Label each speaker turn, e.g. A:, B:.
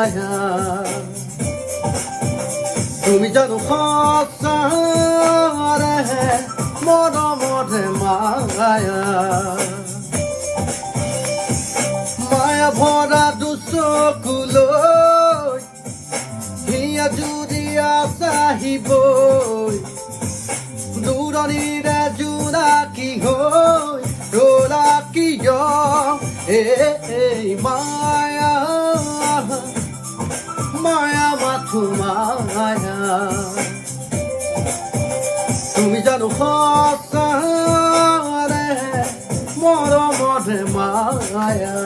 A: মায়া তুমি জানো সঁচাৰে মৰমতে মায়া মায়া ভৰা দুচকুলৈ হিয়া জুৰিয়া চাহিবই দূৰণিৰে জোনাকী হৈ ৰলা কিয় এই মায়া মায়া মাথো মায়া তুমি জানো সঁচাৰে মৰমতে মায়া